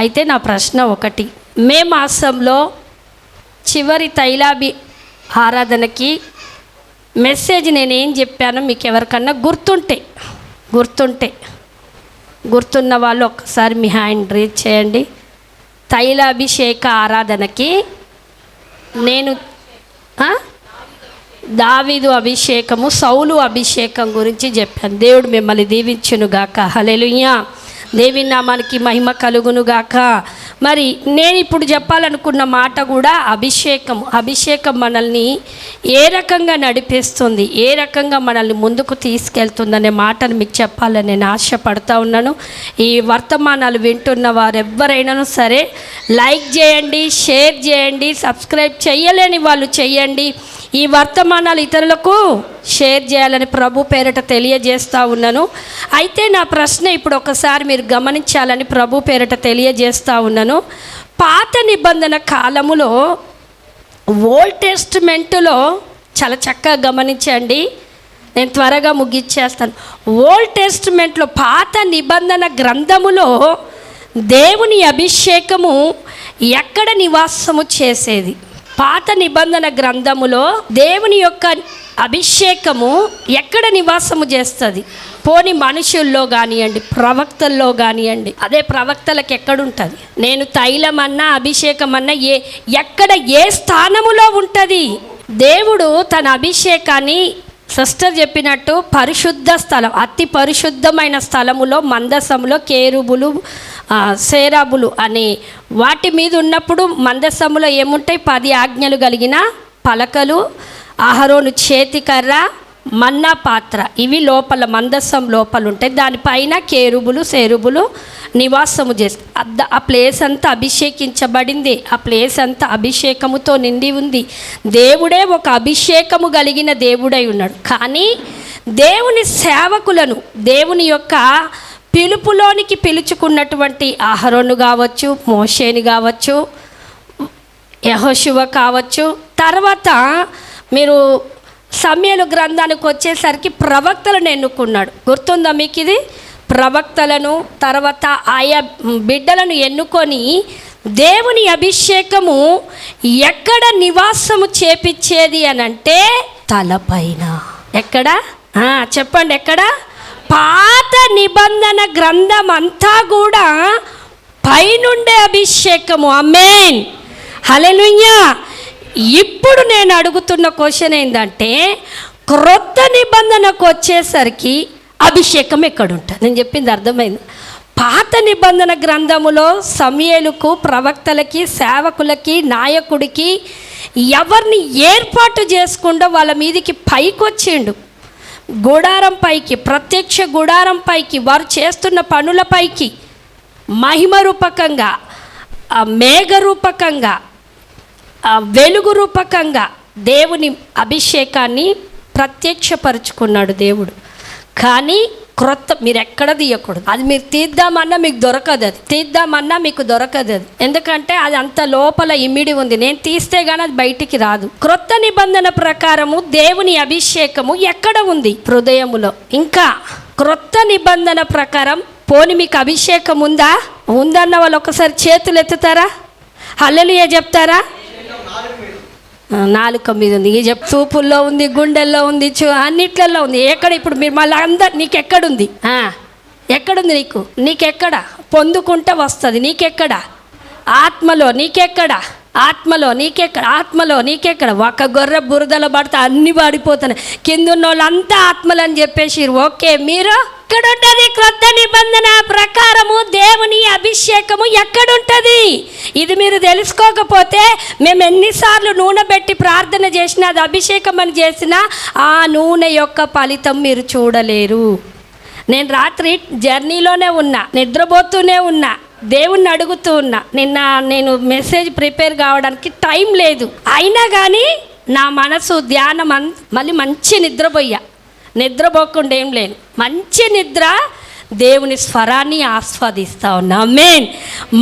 అయితే నా ప్రశ్న ఒకటి, మే మాసంలో చివరి తైలాభి ఆరాధనకి మెసేజ్ నేనేం చెప్పానో మీకు ఎవరికన్నా గుర్తున్న వాళ్ళు ఒక్కసారి మీ హ్యాండ్ రేజ్ చేయండి. తైలాభిషేక ఆరాధనకి నేను దావీదు అభిషేకము, సౌలు అభిషేకం గురించి చెప్పాను. దేవుడు మిమ్మల్ని దీవించునుగాక. హల్లెలూయా. దేవి నామానికి మహిమ కలుగునుగాక. మరి నేను ఇప్పుడు చెప్పాలనుకున్న మాట కూడా అభిషేకం మనల్ని ఏ రకంగా నడిపిస్తుంది, ఏ రకంగా మనల్ని ముందుకు తీసుకెళ్తుందనే మాటను మీకు చెప్పాలని నేను ఆశపడతా ఉన్నాను. ఈ వర్తమానాలు వింటున్న వారెవ్వరైనా సరే లైక్ చేయండి, షేర్ చేయండి, సబ్స్క్రైబ్ చేయలేని వాళ్ళు చేయండి. ఈ వర్తమానాలు ఇతరులకు షేర్ చేయాలని ప్రభు పేరిట తెలియజేస్తూ ఉన్నాను. అయితే నా ప్రశ్న ఇప్పుడు ఒకసారి మీరు గమనించాలని ప్రభు పేరిట తెలియజేస్తూ ఉన్నాను. పాత నిబంధన కాలములో ఓల్డ్ టెస్టిమెంటులో చాలా చక్కగా గమనించండి, నేను త్వరగా ముగిచ్చేస్తాను. ఓల్డ్ టెస్టిమెంట్లో పాత నిబంధన గ్రంథములో దేవుని అభిషేకము ఎక్కడ నివాసము చేసేది? పాత నిబంధన గ్రంథములో దేవుని యొక్క అభిషేకము ఎక్కడ నివాసము చేస్తుంది? పోని మనుషుల్లో కానివ్వండి, ప్రవక్తల్లో కానివ్వండి. అదే ప్రవక్తలకు ఎక్కడుంటుంది? నేను తైలమన్నా అభిషేకమన్నా ఎక్కడ ఏ స్థానములో ఉంటుంది? దేవుడు తన అభిషేకాన్ని సిస్టర్ చెప్పినట్టు పరిశుద్ధ స్థలం, అతి పరిశుద్ధమైన స్థలములో మందసములో కేరుబులు సేరాబులు అనే వాటి మీద ఉన్నప్పుడు మందసములో ఏముంటాయి? 10 ఆజ్ఞలు కలిగిన పలకలు, అహరోను చేతికర్ర, మన్నా పాత్ర, ఇవి లోపల మందసం లోపల ఉంటాయి. దానిపైన కేరుబులు సేరుబులు నివాసము చేస్తారు. ఆ ప్లేస్ అంతా అభిషేకించబడింది. ఆ ప్లేస్ అంతా అభిషేకముతో నిండి ఉంది. దేవుడే ఒక అభిషేకము కలిగిన దేవుడై ఉన్నాడు. కానీ దేవుని సేవకులను దేవుని యొక్క పిలుపులోనికి పిలుచుకున్నటువంటి అహరోను కావచ్చు, మోషేని కావచ్చు, యెహోషువ కావచ్చు, తర్వాత మీరు సమూయేలు గ్రంథానికి వచ్చేసరికి ప్రవక్తలను ఎన్నుకున్నాడు. గుర్తుందా మీకు ఇది? ప్రవక్తలను తర్వాత ఆయా బిడ్డలను ఎన్నుకొని దేవుని అభిషేకము ఎక్కడ నివాసము చేపించేది అని అంటే తలపైన. ఎక్కడ? చెప్పండి, ఎక్కడ? పాత నిబంధన గ్రంథం అంతా కూడా పైనుండే అభిషేకము. ఆమేన్, హల్లెలూయా. ఇప్పుడు నేను అడుగుతున్న క్వశ్చన్ ఏంటంటే, క్రొత్త నిబంధనకు వచ్చేసరికి అభిషేకం ఎక్కడుంటుంది? నేను చెప్పింది అర్థమైంది. పాత నిబంధన గ్రంథములో సమూయేలుకు, ప్రవక్తలకి, సేవకులకి, నాయకుడికి ఎవరిని ఏర్పాటు చేసుకుంటూ వాళ్ళ మీదికి పైకి వచ్చిండు. గుడారం పైకి, ప్రత్యక్ష గుడారం పైకి, వారు చేస్తున్న పనుల పైకి మహిమ రూపకంగా, మేఘ రూపకంగా, వెలుగు రూపకంగా దేవుని అభిషేకాన్ని ప్రత్యక్షపరుచుకున్నాడు దేవుడు. కానీ క్రొత్త మీరు ఎక్కడ తీయకూడదు. అది మీరు తీద్దామన్నా మీకు దొరకదు, అది తీద్దామన్నా మీకు దొరకదు. అది ఎందుకంటే అది అంత లోపల ఇమిడి ఉంది. నేను తీస్తే కానీ అది బయటికి రాదు. క్రొత్త నిబంధన ప్రకారము దేవుని అభిషేకము ఎక్కడ ఉంది? హృదయములో. ఇంకా క్రొత్త నిబంధన ప్రకారం పోని మీకు అభిషేకం ఉందా? ఉందన్న వాళ్ళు ఒకసారి చేతులు ఎత్తుతారా? హల్లెలూయా చెప్తారా? నాలుక మీద ఉంది, చూపుల్లో ఉంది, గుండెల్లో ఉంది, అన్నిట్లలో ఉంది. ఎక్కడ ఇప్పుడు మీరు మళ్ళీ అందరు నీకెక్కడుంది? ఎక్కడుంది? నీకెక్కడ పొందుకుంటే వస్తుంది? నీకెక్కడ? ఆత్మలో. నీకెక్కడ? ఆత్మలో నీకెక్కడ? ఒక గొర్రె బురదలో పడితే అన్ని పడిపోతున్నాయి. కింద ఉన్న వాళ్ళంతా ఆత్మలు అని చెప్పేసి ఓకే. మీరు ఎక్కడుంటుంది? క్రొత్త నిబంధన ప్రకారము దేవుని అభిషేకము ఎక్కడుంటుంది? ఇది మీరు తెలుసుకోకపోతే మేము ఎన్నిసార్లు నూనె పెట్టి ప్రార్థన చేసినా, అది అభిషేకం అని చేసినా ఆ నూనె యొక్క ఫలితం మీరు చూడలేరు. నేను రాత్రి జర్నీలోనే ఉన్నా, నిద్రపోతూనే ఉన్నా, దేవుణ్ణి అడుగుతూ ఉన్నా. నిన్న నేను మెసేజ్ ప్రిపేర్ కావడానికి టైం లేదు, అయినా కానీ నా మనసు ధ్యానం మళ్ళీ మంచి నిద్రపోకుండా ఏం లేను, మంచి నిద్ర, దేవుని స్వరాన్ని ఆస్వాదిస్తా ఉన్నా. ఆమేన్.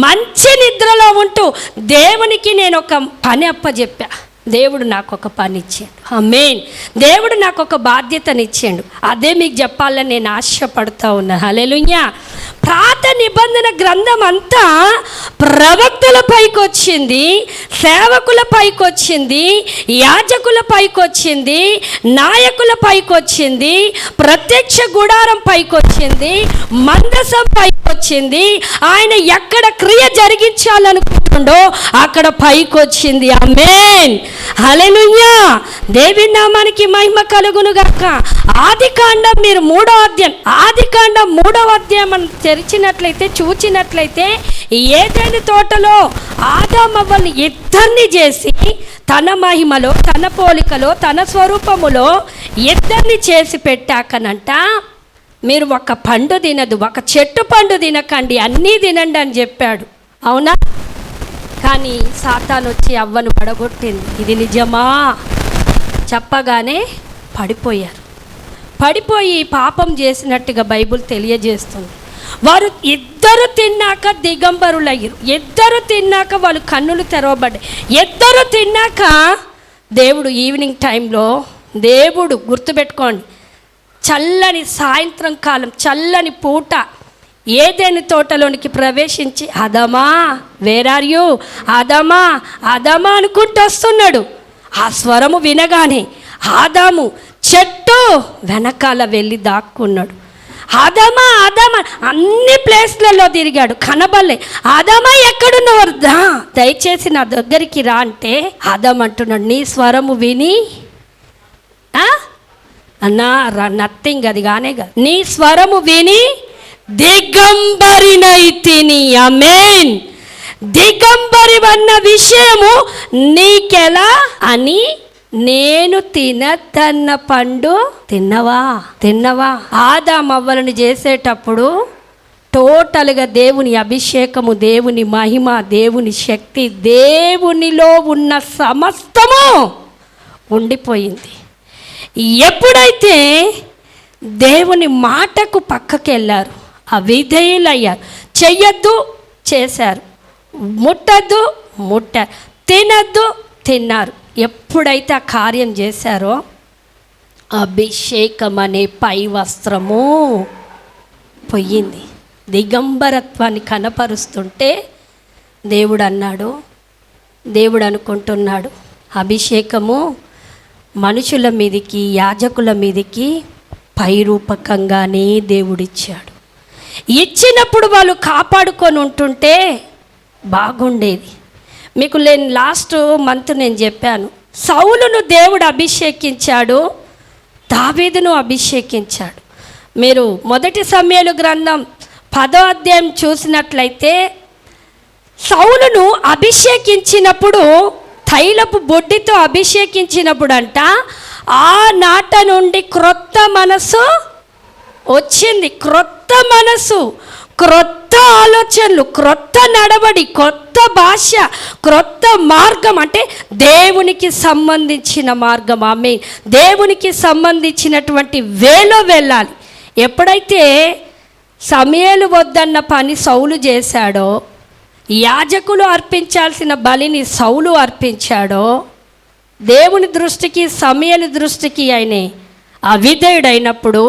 మంచి నిద్రలో ఉంటూ దేవునికి నేను ఒక పని అప్పచెప్పా. దేవుడు నాకు ఒక పని ఇచ్చాడు. ఆమేన్. దేవుడు నాకు ఒక బాధ్యతనిచ్చాడు. అదే మీకు చెప్పాలని నేను ఆశపడుతూ ఉన్నాను. హల్లెలూయా. పాత నిబంధన గ్రంథం అంతా ప్రవక్తల పైకి వచ్చింది, సేవకుల పైకి వచ్చింది, యాజకుల పైకి వచ్చింది, నాయకుల పైకి వచ్చింది, ప్రత్యక్ష గుడారం పైకి వచ్చింది, మందసం పైకి వచ్చింది. ఆయన ఎక్కడ క్రియ జరిగించాలనుకుంటుండో అక్కడ పైకి వచ్చింది. ఆమేన్, హల్లెలూయా. దేవుని నామానికి మహిమ కలుగును గాక. ఆదికాండం మీరు 3వ అధ్యాయం, ఆదికాండం 3వ అధ్యాయం మనం తెరిచినట్లయితే, చూచినట్లయితే, ఏదైనా తోటలో ఆదామవ్వల్ని ఇద్దరిని చేసి తన మహిమలో, తన పోలికలో, తన స్వరూపములో ఇద్దరిని చేసి పెట్టాకనంట, మీరు ఒక పండు తినదు, ఒక చెట్టు పండు తినకండి, అన్నీ తినండి అని చెప్పాడు. అవునా? కానీ సాతాను వచ్చి అవ్వను పడగొట్టింది. ఇది నిజమా చెప్పగానే పడిపోయారు. పడిపోయి పాపం చేసినట్టుగా బైబిల్ తెలియజేస్తుంది. వారు ఇద్దరు తిన్నాక దిగంబరులయ్యారు. ఇద్దరు తిన్నాక వాళ్ళు కన్నులు తెరవబడ్డాయి. ఇద్దరు తిన్నాక దేవుడు ఈవినింగ్ టైంలో, దేవుడు గుర్తుపెట్టుకోండి, చల్లని సాయంత్రం కాలం, చల్లని పూట ఏదైనా తోటలోనికి ప్రవేశించి, ఆదామా వేర్ ఆర్ యు, ఆదామా ఆదామా అనుకుంటూ వస్తున్నాడు. ఆ స్వరము వినగానే ఆదాము చెట్టు వెనకాల వెళ్ళి దాక్కున్నాడు. ఆదామా ఆదామా అన్ని ప్లేస్లలో తిరిగాడు, కనబడలే. ఆదామా ఎక్కడున్నవారు, దయచేసి నా దగ్గరికి రా అంటే ఆదాం అంటున్నాడు, నీ స్వరము విని అన్నా నథింగ్, అది కానే కాదు, నీ స్వరము విని దిగంబరినైతిని. ఆమేన్. దిగంబరి అన్న విషయము నీకెలా అని, నేను తినదన్న పండు తిన్నవా. ఆదాము అవ్వలను చేసేటప్పుడు టోటల్గా దేవుని అభిషేకము, దేవుని మహిమ, దేవుని శక్తి, దేవునిలో ఉన్న సమస్తము ఉండిపోయింది. ఎప్పుడైతే దేవుని మాటకు పక్కకి వెళ్ళారు, అవిధేయులయ్యారు, చెయ్యొద్దు చేశారు, ముట్టద్దు ముట్టారు, తినద్దు తిన్నారు. ఎప్పుడైతే ఆ కార్యం చేశారో అభిషేకం అనే పై వస్త్రము పోయింది. దిగంబరత్వాన్ని కనపరుస్తుంటే దేవుడు అన్నాడు, దేవుడు అనుకుంటున్నాడు, అభిషేకము మనుషుల మీదికి, యాజకుల మీదికి పైరూపకంగానే దేవుడిచ్చాడు. ఇచ్చినప్పుడు వాళ్ళు కాపాడుకొని ఉంటుంటే బాగుండేది. మీకు లాస్ట్ మంత్ నేను చెప్పాను, సౌలును దేవుడు అభిషేకించాడు, దావీదును అభిషేకించాడు. మీరు 1 సమూయేలు గ్రంథం 10వ అధ్యాయం చూసినట్లయితే, సౌలును అభిషేకించినప్పుడు, తైలపు బొడ్డితో అభిషేకించినప్పుడు అంట, ఆ నాట నుండి క్రొత్త మనసు వచ్చింది. క్రొత్త మనసు, క్రొత్త ఆలోచనలు, క్రొత్త నడవడి, కొత్త భాష, క్రొత్త మార్గం. అంటే దేవునికి సంబంధించిన మార్గం. ఆమె దేవునికి సంబంధించినటువంటి వేలో వెళ్ళాలి. ఎప్పుడైతే సమూయేలు వద్దన్న పని సౌలు చేశాడో, యాజకులు అర్పించాల్సిన బలిని సౌలు అర్పించాడో, దేవుని దృష్టికి, సమూయేలు దృష్టికి ఆయన అవిధేయుడైనప్పుడు,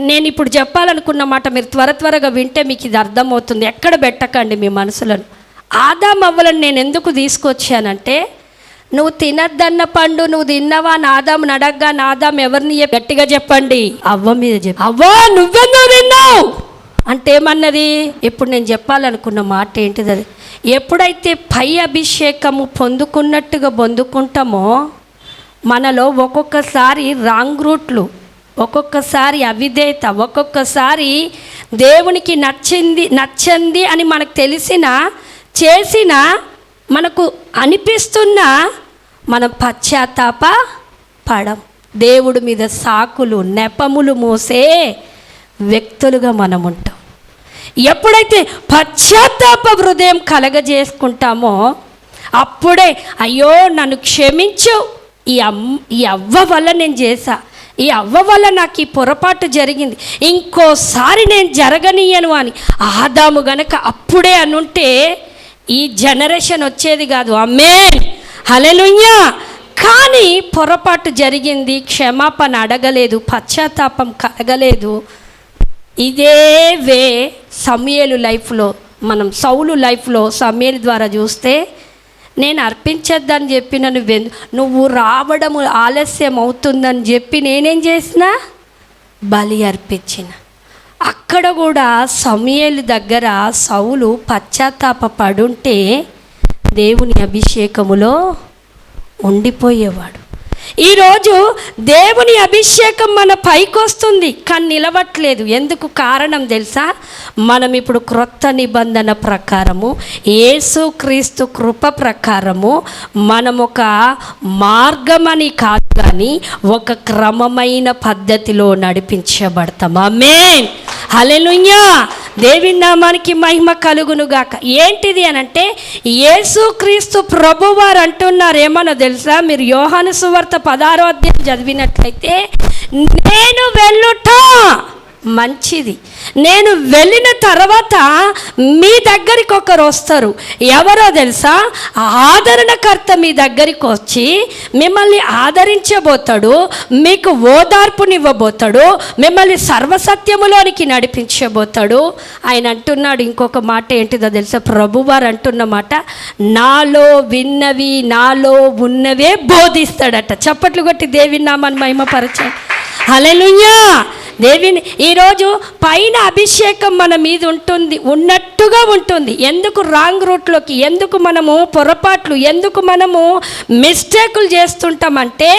నేను ఇప్పుడు చెప్పాలనుకున్న మాట మీరు త్వరగా వింటే మీకు ఇది అర్థమవుతుంది. ఎక్కడ పెట్టకండి మీ మనసులను. ఆదాము అవ్వలను నేను ఎందుకు తీసుకొచ్చానంటే, నువ్వు తినద్దన్న పండు నువ్వు తిన్నవా అని ఆదాముని అడగ్గా, ఆదాము ఎవరిని గట్టిగా చెప్పండి, అవ్వ మీద చెప్పి, అవ్వ నువ్వెందుకు తిన్నావు అంటే ఏమన్నది? ఇప్పుడు నేను చెప్పాలనుకున్న మాట ఏంటిది? అది ఎప్పుడైతే పై అభిషేకము పొందుకుంటామో, మనలో ఒక్కొక్కసారి రాంగ్ రూట్లు, ఒక్కొక్కసారి అవిధేయత, ఒక్కొక్కసారి దేవునికి నచ్చంది అని మనకు తెలిసినా, చేసినా, మనకు అనిపిస్తున్నా మనం పశ్చాత్తాప పడం. దేవుడి మీద సాకులు, నెపములు మోసే వ్యక్తులుగా మనం ఉంటాం. ఎప్పుడైతే పశ్చాత్తాప హృదయం కలగజేసుకుంటామో అప్పుడే, అయ్యో నన్ను క్షమించు, ఈ అవ్వ వల్ల నేను చేశా, ఈ అవ్వ వల్ల నాకు ఈ పొరపాటు జరిగింది, ఇంకోసారి నేను జరగనీయను అని ఆదాము గనక అప్పుడే అనుంటే ఈ జనరేషన్ వచ్చేది కాదు. ఆమేన్, హల్లెలూయా. కానీ పొరపాటు జరిగింది, క్షమాపణ అడగలేదు, పశ్చాత్తాపం కలగలేదు. ఇదే వే సమూయేలు లైఫ్లో, మనం సౌలు లైఫ్లో సమూయేలు ద్వారా చూస్తే, నేను అర్పించొద్దని చెప్పిన నువ్వు రావడం ఆలస్యం అవుతుందని చెప్పి నేనేం చేసిన, బలి అర్పించిన. అక్కడ కూడా సమూయేలు దగ్గర సౌలు పశ్చాత్తాప పడుంటే దేవుని అభిషేకములో ఉండిపోయేవాడు. ఈరోజు దేవుని అభిషేకం మన పైకి వస్తుంది కానీ నిలవట్లేదు. ఎందుకు కారణం తెలుసా? మనం ఇప్పుడు క్రొత్త నిబంధన ప్రకారము, యేసుక్రీస్తు కృప ప్రకారము మనం ఒక మార్గమని కాదు కానీ ఒక క్రమమైన పద్ధతిలో నడిపించబడతాం. ఆమేన్, హల్లెలూయా. దేవుని నామానికి మహిమ కలుగునుగాక. ఏంటిది అనంటే, యేసుక్రీస్తు ప్రభువారు అంటున్నారు ఏమన్నా తెలుసా? మీరు యోహాను సువార్త 16వ అధ్యాయం చదివినట్లయితే, నేను వెళ్ళుట మంచిది, నేను వెళ్ళిన తర్వాత మీ దగ్గరికి ఒకరు వస్తారు. ఎవరో తెలుసా? ఆదరణకర్త మీ దగ్గరికి వచ్చి మిమ్మల్ని ఆదరించబోతాడు, మీకు ఓదార్పునివ్వబోతాడు, మిమ్మల్ని సర్వసత్యములోనికి నడిపించబోతాడు. ఆయన అంటున్నాడు ఇంకొక మాట, ఏంటిదో తెలుసా? ప్రభువారు అంటున్న మాట, నాలో విన్నవి నాలో ఉన్నవే బోధిస్తాడట. చప్పట్లు కొట్టి దేవుని నామాన్ని మహిమపరచండి. హల్లెలూయా. దేవుని ఈరోజు పైన అభిషేకం మన మీద ఉంటుంది, ఉన్నట్టుగా ఉంటుంది. ఎందుకు రాంగ్ రూట్లోకి, ఎందుకు మనము పొరపాట్లు, ఎందుకు మనము మిస్టేకులు చేస్తుంటామంటే,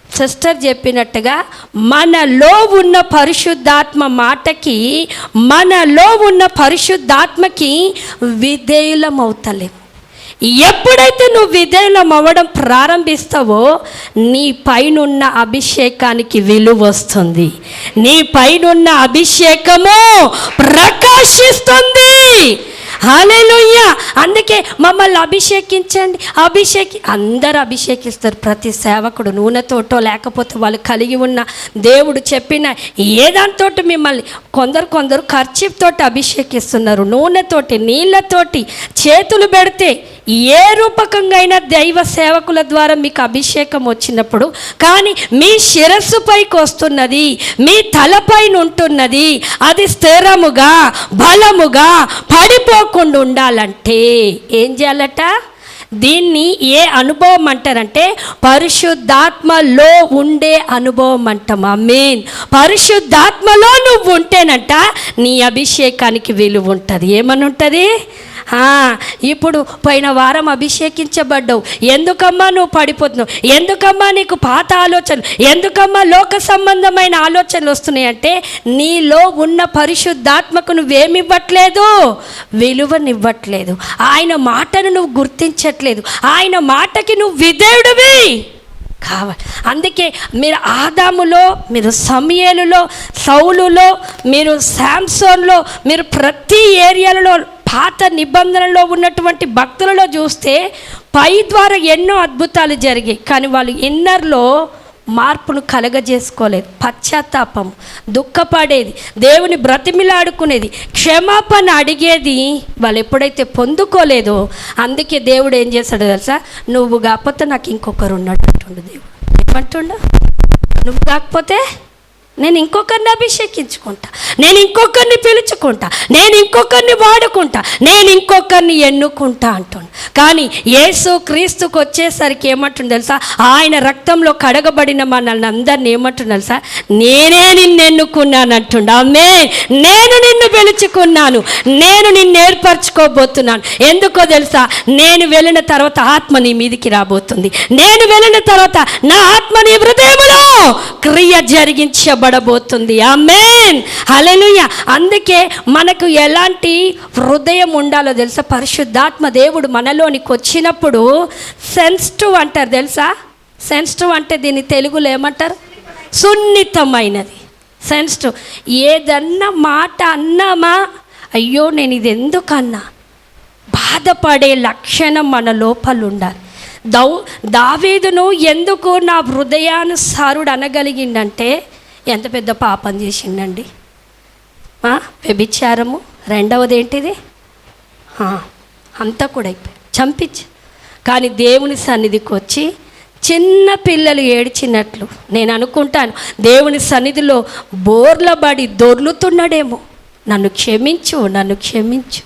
సిస్టర్ చెప్పినట్టుగా మనలో ఉన్న పరిశుద్ధాత్మ మాటకి, మనలో ఉన్న పరిశుద్ధాత్మకి విధేయులం అవుతలేము. ఎప్పుడైతే నువ్వు విధేయులం అవ్వడం ప్రారంభిస్తావో నీ పైనున్న అభిషేకానికి విలువ వస్తుంది, నీ పైనున్న అభిషేకము ప్రకాశిస్తుంది. హల్లెలూయా. అందుకే మమ్మల్ని అభిషేకించండి, అందరూ అభిషేకిస్తారు. ప్రతి సేవకుడు నూనెతోటో లేకపోతే వాళ్ళు కలిగి ఉన్న దేవుడు చెప్పిన ఏదాంతో మిమ్మల్ని, కొందరు కర్చీఫ్తోటి అభిషేకిస్తున్నారు, నూనెతోటి, నీళ్ళతోటి, చేతులు పెడితే ఏ రూపకంగా అయినా దైవ సేవకుల ద్వారా మీకు అభిషేకం వచ్చినప్పుడు, కానీ మీ శిరస్సు పైకి వస్తున్నది, మీ తలపైన ఉంటున్నది, అది స్థిరముగా బలముగా పడిపోకుండా ఉండాలంటే ఏం చేయాలట? దీన్ని ఏ అనుభవం అంటారంటే పరిశుద్ధాత్మలో ఉండే అనుభవం అంటాం. ఆమేన్. పరిశుద్ధాత్మలో నువ్వు ఉంటేనంట నీ అభిషేకానికి విలువ ఉంటుంది. ఏమని ఉంటుంది? ఇప్పుడు పోయిన వారం అభిషేకించబడ్డావు, ఎందుకమ్మా నువ్వు పడిపోతున్నావు, ఎందుకమ్మా నీకు పాత ఆలోచనలు, ఎందుకమ్మా లోక సంబంధమైన ఆలోచనలు వస్తున్నాయి అంటే, నీలో ఉన్న పరిశుద్ధాత్మకు నువ్వేమివ్వట్లేదు, విలువనివ్వట్లేదు. ఆయన మాటను నువ్వు గుర్తించట్లేదు, ఆయన మాటకి నువ్వు విధేయుడివి కావాలి. అందుకే మీరు ఆదాములో, మీరు సమూయేలులో, సౌలులో, మీరు శాంసోన్లో, మీరు ప్రతి ఏరియాలలో పాత నిబంధనలో ఉన్నటువంటి భక్తులలో చూస్తే పై ద్వారా ఎన్నో అద్భుతాలు జరిగాయి, కానీ వాళ్ళు ఇన్నర్లో మార్పును కలగజేసుకోలేదు. పశ్చాత్తాపం, దుఃఖపడేది, దేవుని బ్రతిమిలాడుకునేది, క్షమాపణ అడిగేది వాళ్ళు ఎప్పుడైతే పొందుకోలేదో, అందుకే దేవుడు ఏం చేశాడు తెలుసా? నువ్వు కాకపోతే నాకు ఇంకొకరు ఉన్నాడు అంటుండు దేవుడు. ఏమంటుండ? నువ్వు కాకపోతే నేను ఇంకొకరిని అభిషేకించుకుంటా, నేను ఇంకొకరిని పిలుచుకుంటా, నేను ఇంకొకరిని వాడుకుంటా, నేను ఇంకొకరిని ఎన్నుకుంటా అంటుండు. కానీ యేసు క్రీస్తుకు వచ్చేసరికి ఏమంటుంది తెలుసా? ఆయన రక్తంలో కడగబడిన మనల్ని అందరినీ ఏమంటుంది తెలుసా? నేనే నిన్ను ఎన్నుకున్నాను అంటుండు. ఆమేన్. నేను నిన్ను పిలుచుకున్నాను, నేను నిన్ను ఏర్పరచుకోబోతున్నాను. ఎందుకో తెలుసా? నేను వెళ్ళిన తర్వాత ఆత్మ నీ మీదికి రాబోతుంది, నేను వెళ్ళిన తర్వాత నా ఆత్మ నీ హృదయంలో క్రియ జరిగించబడబోతుంది. ఆమేన్, హల్లెలూయా. అందుకే మనకు ఎలాంటి హృదయం ఉండాలో తెలుసా? పరిశుద్ధాత్మ దేవుడు మనలోనికి వచ్చినప్పుడు సెన్సిటివ్ అంటారు తెలుసా? సెన్సిటివ్ అంటే దీన్ని తెలుగులో ఏమంటారు? సున్నితమైనది. సెన్సిటివ్. ఏదన్నా మాట అన్నామా, అయ్యో నేను ఇది ఎందుకన్నా, బాధపడే లక్షణం మన లోపల ఉండాలి. దావీదును ఎందుకు నా హృదయానుసారుడు అనగలిగిందంటే, ఎంత పెద్ద పాపం చేసిండండి. వ్యభిచారము, రెండవది ఏంటిది, అంతా కూడా అయిపోయి చంపించి, కానీ దేవుని సన్నిధికి వచ్చి చిన్న పిల్లలు ఏడ్చినట్లు నేను అనుకుంటాను, దేవుని సన్నిధిలో బోర్లబడి దొర్లుతున్నాడేమో. నన్ను క్షమించు, నన్ను క్షమించు.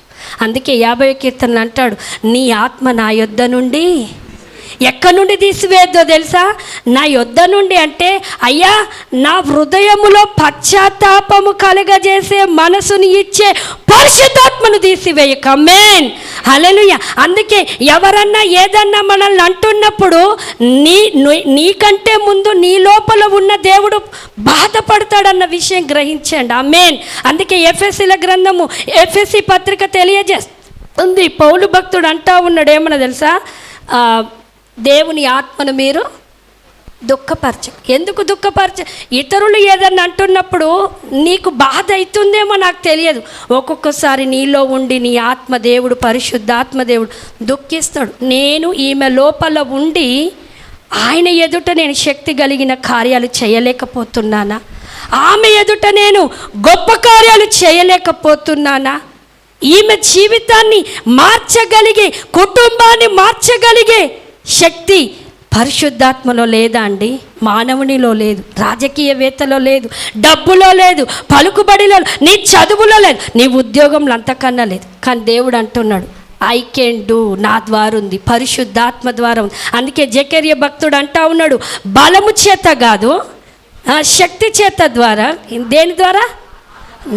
అందుకే 50వ కీర్తన అంటాడు, నీ ఆత్మ నా యొద్ద నుండి ఎక్కడి నుండి తీసివేద్దో తెలుసా? నా యొద్ద నుండి అంటే, అయ్యా నా హృదయములో పశ్చాత్తాపము కలగజేసే మనసుని ఇచ్చే పరిశుద్ధాత్మను తీసివేయక. ఆమేన్, హల్లెలూయా. అందుకే ఎవరన్నా ఏదన్నా మనల్ని అంటున్నప్పుడు నీకంటే ముందు నీ లోపల ఉన్న దేవుడు బాధపడతాడన్న విషయం గ్రహించండి. ఆమేన్. అందుకే ఎఫెసీల గ్రంథము, ఎఫెసీ పత్రిక తెలియజేస్తుంది. పౌలు భక్తుడు అంటా ఉన్నాడు, ఏమన్నా తెలుసా? దేవుని ఆత్మను మీరు ఎందుకు ఇతరులు ఏదన్నా అంటున్నప్పుడు నీకు బాధ అవుతుందేమో నాకు తెలియదు. ఒక్కొక్కసారి నీలో ఉండి నీ ఆత్మ దేవుడు, పరిశుద్ధాత్మ దేవుడు దుఃఖిస్తాడు. నేను ఈమె లోపల ఉండి ఆయన ఎదుట నేను శక్తి కలిగిన కార్యాలు చేయలేకపోతున్నానా? ఆమె ఎదుట నేను గొప్ప కార్యాలు చేయలేకపోతున్నానా? ఈమె జీవితాన్ని మార్చగలిగే, కుటుంబాన్ని మార్చగలిగే శక్తి పరిశుద్ధాత్మలో లేదా అండి? మానవునిలో లేదు, రాజకీయవేత్తలో లేదు, డబ్బులో లేదు, పలుకుబడిలో, నీ చదువులో లేదు, నీ ఉద్యోగంలో అంతకన్నా లేదు. కానీ దేవుడు అంటున్నాడు, ఐ కెన్ డూ, నా ద్వారా ఉంది, పరిశుద్ధాత్మ ద్వారా ఉంది. అందుకే జకర్యా భక్తుడు అంటా ఉన్నాడు, బలము చేత కాదు, శక్తి చేత ద్వారా. దేని ద్వారా?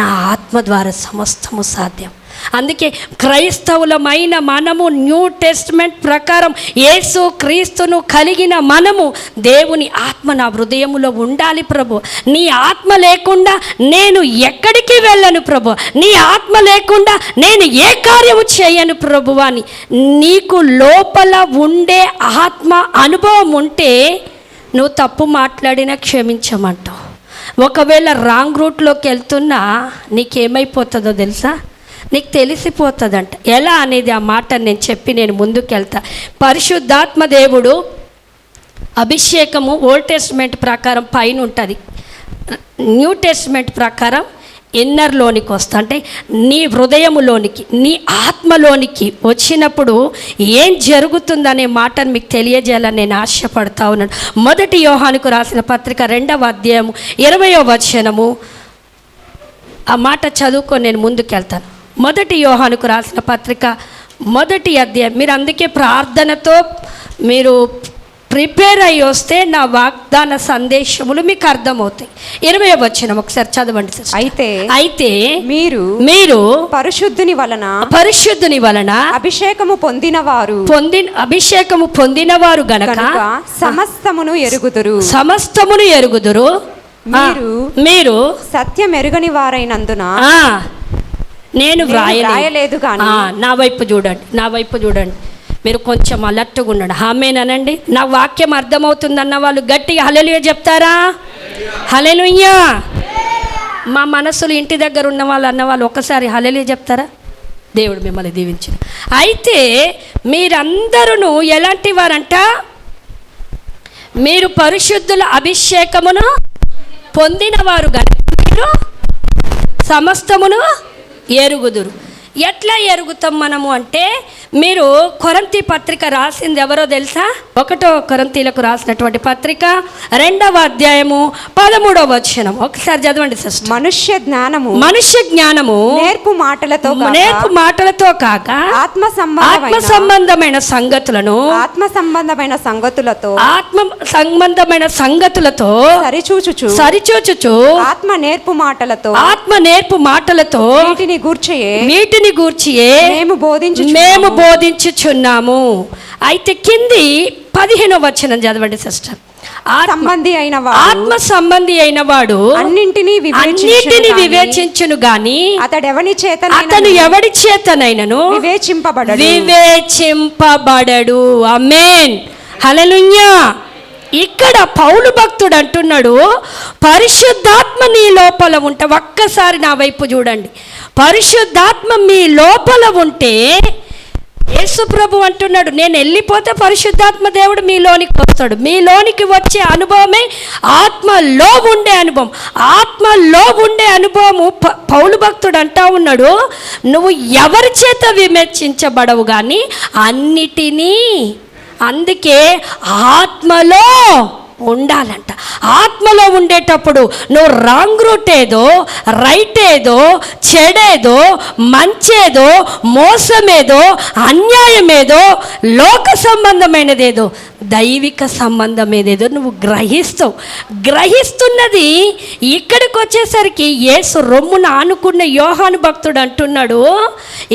నా ఆత్మ ద్వారా సమస్తము సాధ్యం. అందుకే క్రైస్తవులమైన మనము న్యూ టెస్ట్మెంట్ ప్రకారం యేసు క్రీస్తును కలిగిన మనము దేవుని ఆత్మ నా హృదయములో ఉండాలి ప్రభు. నీ ఆత్మ లేకుండా నేను ఎక్కడికి వెళ్ళను ప్రభు. నీ ఆత్మ లేకుండా నేను ఏ కార్యము చేయను ప్రభు అని నీకు లోపల ఉండే ఆత్మ అనుభవం ఉంటే నువ్వు తప్పు మాట్లాడినా క్షమించమంటావు. ఒకవేళ రాంగ్ రూట్లోకి వెళ్తున్నా నీకేమైపోతుందో తెలుసా? నీకు తెలిసిపోతుందంట. ఎలా అనేది ఆ మాట నేను చెప్పి నేను ముందుకెళ్తా. పరిశుద్ధాత్మ దేవుడు అభిషేకము ఓల్డ్ టెస్ట్మెంట్ ప్రకారం పైన ఉంటుంది, న్యూ టెస్ట్మెంట్ ప్రకారం ఇన్నర్లోనికి వస్తా, అంటే నీ హృదయములోనికి, నీ ఆత్మలోనికి వచ్చినప్పుడు ఏం జరుగుతుందనే మాటను మీకు తెలియజేయాలని నేను ఆశపడతా ఉన్నాను. 1 యోహానుకు రాసిన పత్రిక 2వ అధ్యాయము 20వ వచనము, ఆ మాట చదువుకొని నేను ముందుకెళ్తాను. 1 యోహానుకు రాసిన పత్రిక 1వ అధ్యాయం. మీరు అందుకే ప్రార్థనతో మీరు ప్రిపేర్ అయ్యి వస్తే నా వాగ్దాన సందేశములు మీకు అర్థమవుతాయి. 20వ వచనం ఒకసారి చదవండి. అయితే మీరు పరిశుద్ధుని వలన అభిషేకము పొందినవారు గనక సమస్తమును ఎరుగుదురు. మీరు సత్యం ఎరుగని వారైనందున నేను వ్రాయలేదు. కానీ నా వైపు చూడండి, మీరు కొంచెం అలర్ట్గా ఉండండి. ఆమేనండి. నా వాక్యం అర్థమవుతుందన్న వాళ్ళు గట్టిగా హల్లెలూయా చెప్తారా? హల్లెలూయా. మా మనసులు ఇంటి దగ్గర ఉన్న వాళ్ళు అన్నవాళ్ళు ఒకసారి హల్లెలూయా చెప్తారా? దేవుడు మిమ్మల్ని దీవించిన. అయితే మీరందరూ ఎలాంటి వారంట? మీరు పరిశుద్ధుల అభిషేకమును పొందినవారు కనుక మీరు సమస్తమును ఎరుగుదురు. ఎట్లా ఎరుగుతాం మనము అంటే, మీరు కొరింథీ పత్రిక రాసింది ఎవరో తెలుసా? 1 కొరింథీలకు రాసినటువంటి పత్రిక 2వ అధ్యాయము 13వ వచనం ఒకసారి చదవండి సిస్టర్. మనుష్య జ్ఞానము నేర్పు మాటలతో కాక ఆత్మ సంబంధమైన సంగతులతో సరిచూచుచు ఆత్మ నేర్పు మాటలతో వీటిని గూర్చియే మేము బోధించుచున్నాము. అయితే కింది 15వ వచనం చదవండి సిస్టర్. ఆత్మ సంబంధి అయిన వాడు అన్నింటినీ వివేచించును గాని అతను ఎవడి చేతనైనను వివేచింపబడడు. ఆమేన్, హల్లెలూయా. ఇక్కడ పౌలు భక్తుడు అంటున్నాడు, పరిశుద్ధాత్మ నీ లోపల ఉంటే, ఒక్కసారి నా వైపు చూడండి, పరిశుద్ధాత్మ మీ లోపల ఉంటే, యేసు ప్రభు అంటున్నాడు, నేను వెళ్ళిపోతే పరిశుద్ధాత్మ దేవుడు మీలోనికి వస్తాడు. మీలోనికి వచ్చే అనుభవమే ఆత్మలో ఉండే అనుభవం. ఆత్మలో ఉండే అనుభవము పౌలు భక్తుడు అంటా ఉన్నాడు, నువ్వు ఎవరి చేత విమర్శించబడవు కానీ అందుకే ఆత్మలో ఉండాలంట. ఆత్మలో ఉండేటప్పుడు నువ్వు రాంగ్ రూట్ ఏదో, రైట్ ఏదో, చెడేదో, మంచేదో, మోసమేదో, అన్యాయమేదో, లోక సంబంధమైనదేదో, దైవిక సంబంధమేదేదో నువ్వు గ్రహిస్తున్నది ఇక్కడికి వచ్చేసరికి యేసు రొమ్మున ఆనుకున్న యోహాను భక్తుడు అంటున్నాడు,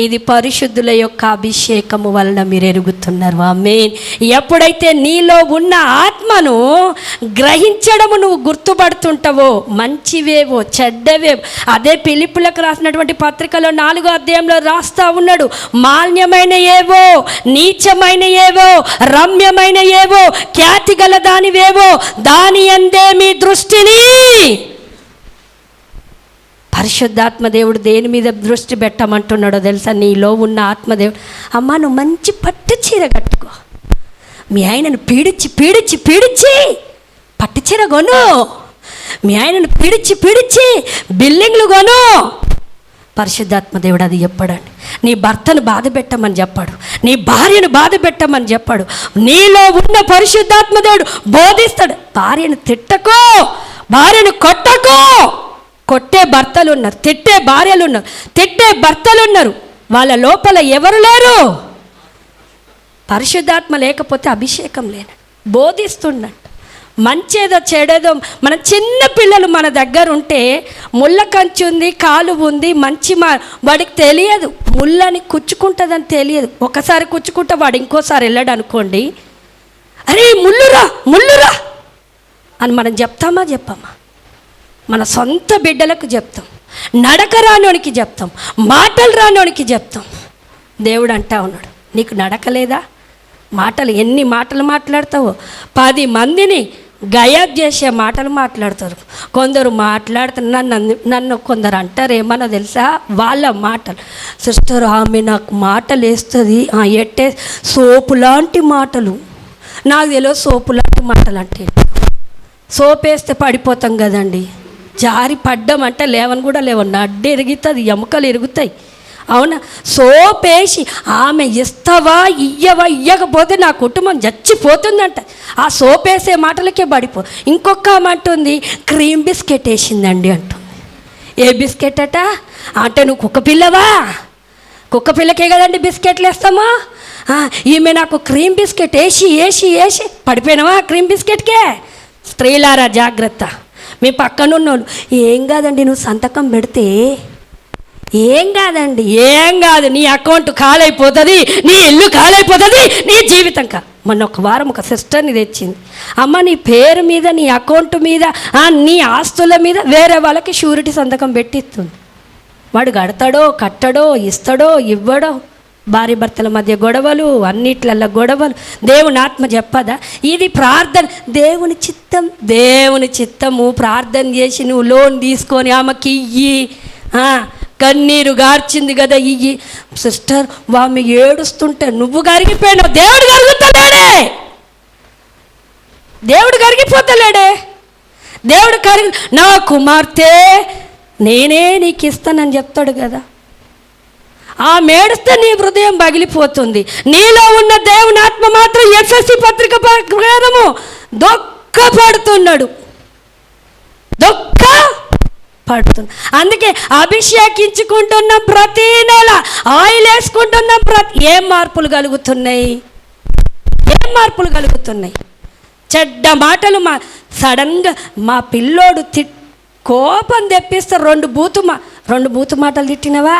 ఇది పరిశుద్ధుల యొక్క అభిషేకము వలన మీరు ఎరుగుతున్నారు. ఆమేన్. ఎప్పుడైతే నీలో ఉన్న ఆత్మను గ్రహించడము నువ్వు గుర్తుపడుతుంటావో, మంచివేవో చెడ్డవేవో, అదే ఫిలిప్పులకు రాసినటువంటి పత్రికలో 4వ అధ్యాయంలో రాస్తా ఉన్నాడు, మాన్యమైన ఏవో, నీచమైన ఏవో, రమ్యమైన ఏవో, ఖ్యాతి గల దానివేవో దాని అందే మీ దృష్టిని. పరిశుద్ధాత్మ దేవుడు దేని మీద దృష్టి పెట్టమంటున్నాడో తెలుసా? నీలో ఉన్న ఆత్మదేవుడు, అమ్మ నువ్వు మంచి పట్టు చీర కట్టుకో, మీ ఆయనను పీడించి పట్టు చీర కొను, మీ ఆయనను పీడించి బిల్డింగ్లు కొను. పరిశుద్ధాత్మ దేవుడు అది చెప్పాడండి. నీ భర్తను బాధ పెట్టమని చెప్పాడు, నీ భార్యను బాధ పెట్టమని చెప్పాడు. నీలో ఉన్న పరిశుద్ధాత్మ దేవుడు బోధిస్తాడు. భార్యను తిట్టకో, భార్యను కొట్టకో. కొట్టే భర్తలు ఉన్నారు, తిట్టే భార్యలు ఉన్నారు, తిట్టే భర్తలు ఉన్నారు. వాళ్ళ లోపల ఎవరు లేరు? పరిశుద్ధాత్మ లేకపోతే అభిషేకం లేను. బోధిస్తున్నాడు. మంచేదో చెడేదో, మన చిన్న పిల్లలు మన దగ్గర ఉంటే ముళ్ళ కంచి ఉంది, కాలు ఉంది, మంచి వాడికి తెలియదు, ముళ్ళని కుచ్చుకుంటుందని తెలియదు. ఒకసారి కుచ్చుకుంటే వాడు ఇంకోసారి వెళ్ళాడు అనుకోండి, అరే ముళ్ళురా అని మనం చెప్తామా? మన సొంత బిడ్డలకు చెప్తాం, నడక రానోనికి చెప్తాం, మాటలు రానోనికి చెప్తాం. దేవుడు అంటా ఉన్నాడు, నీకు నడకలేదా? మాటలు ఎన్ని మాటలు మాట్లాడతావో, 10 మందిని గయాబ్ చేసే మాటలు మాట్లాడతారు. కొందరు మాట్లాడుతున్నారు, నన్ను కొందరు అంటారు ఏమన్నా తెలుసా? వాళ్ళ మాటలు, సిస్టర్ ఆమె నాకు మాటలు వేస్తుంది, ఎట్టే సోపు లాంటి మాటలు. నాకు తెలియదు సోపు లాంటి మాటలు అంటే. సోపు వేస్తే పడిపోతాం కదండి, జారి పడ్డామంటే లేవని కూడా లేవని, నడ్డు ఎరుగుతుంది, ఎముకలు ఎరుగుతాయి. అవునా? సోపేసి ఆమె ఇస్తావా ఇయ్యకపోతే నా కుటుంబం చచ్చిపోతుందంట. ఆ సోపేసే మాటలకే పడిపో. ఇంకొక అంటుంది, క్రీమ్ బిస్కెట్ వేసిందండి అంటుంది. ఏ బిస్కెట్ అట అంటే, నువ్వు కుక్క పిల్లవా? కుక్క పిల్లకే కదండి బిస్కెట్లు వేస్తామా? ఈమె నాకు క్రీమ్ బిస్కెట్ వేసి పడిపోయినావా క్రీమ్ బిస్కెట్కే? స్త్రీలారా జాగ్రత్త. మీ పక్కనున్నోళ్ళు, ఏం కాదండి నువ్వు సంతకం పెడితే ఏం కాదు, నీ అకౌంట్ ఖాళైపోతుంది, నీ ఇల్లు ఖాళైపోతుంది, నీ జీవితం మొన్న ఒక వారం ఒక సిస్టర్ని తెచ్చింది, అమ్మ నీ పేరు మీద, నీ అకౌంట్ మీద, నీ ఆస్తుల మీద వేరే వాళ్ళకి షూరిటీ సంతకం పెట్టిస్తుంది. వాడు కట్టడో ఇస్తాడో ఇవ్వడో, భార్య భర్తల మధ్య గొడవలు, అన్నిట్లల్లో గొడవలు. దేవుని ఆత్మ చెప్పదా ఇది ప్రార్థన? దేవుని చిత్తము ప్రార్థన చేసి నువ్వు లోన్ తీసుకొని ఆమెకి ఇయ్యి, కన్నీరు గార్చింది కదా ఇయ్యి. సిస్టర్ ఆమె ఏడుస్తుంటే నువ్వు కరిగిపోయినావు, దేవుడు కరిగిపోతలేడే. దేవుడు నా కుమార్తె నేనే నీకు ఇస్తానని చెప్తాడు కదా. ఆ మేడుస్తే నీ హృదయం పగిలిపోతుంది. నీలో ఉన్న దేవుని ఆత్మ మాత్రం ఎఫ్ఎస్సి పత్రిక ప్రకారము దుఃఖపడుతున్నాడు. అందుకే అభిషేకించుకుంటున్న ప్రతి నెల ఆయిల్ వేసుకుంటున్న ఏం మార్పులు కలుగుతున్నాయి? చెడ్డ మాటలు సడన్గా మా పిల్లోడు కోపం తెప్పిస్తే రెండు బూతు మాటలు తిట్టినవా?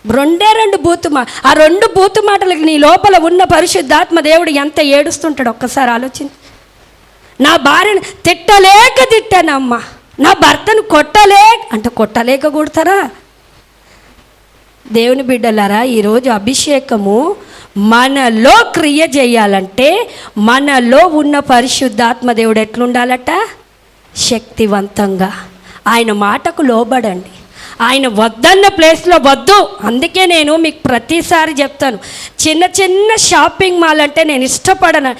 రెండు బూతు మాటలకి నీ లోపల ఉన్న పరిశుద్ధాత్మ దేవుడు ఎంత ఏడుస్తుంటాడు ఒక్కసారి ఆలోచించి. నా భార్యను తిట్టానమ్మా, నా భర్తను కొట్టలేక కొడతారా? దేవుని బిడ్డలారా, ఈరోజు అభిషేకము మనలో క్రియ చేయాలంటే మనలో ఉన్న పరిశుద్ధాత్మ దేవుడు ఎట్లుండాలట? శక్తివంతంగా. ఆయన మాటకు లోబడండి, ఆయన వద్దన్న ప్లేస్లో వద్దు. అందుకే నేను మీకు ప్రతిసారి చెప్తాను, చిన్న చిన్న షాపింగ్ మాల్ అంటే నేను ఇష్టపడను.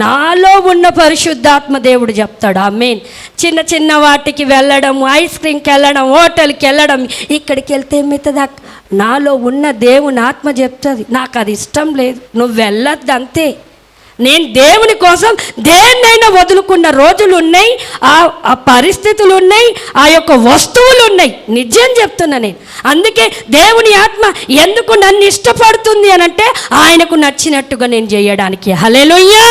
నాలో ఉన్న పరిశుద్ధాత్మ దేవుడు చెప్తాడు ఆమేన్. చిన్న చిన్న వాటికి వెళ్ళడం, ఐస్ క్రీమ్కి వెళ్ళడం, హోటల్కి వెళ్ళడం, ఇక్కడికి వెళ్తే ఏమవుతుంది? నాలో ఉన్న దేవుని ఆత్మ చెప్తుంది నాకు అది ఇష్టం లేదు, నువ్వు వెళ్ళొద్దు అంతే. నేను దేవుని కోసం దేన్నైనా వదులుకున్న రోజులు ఉన్నాయి, ఆ పరిస్థితులు ఉన్నాయి, ఆ యొక్క వస్తువులు ఉన్నాయి. నిజం చెప్తున్నా నేను. అందుకే దేవుని ఆత్మ ఎందుకు నన్ను ఇష్టపడుతుంది అనంటే ఆయనకు నచ్చినట్టుగా నేను చేయడానికి. హల్లెలూయా!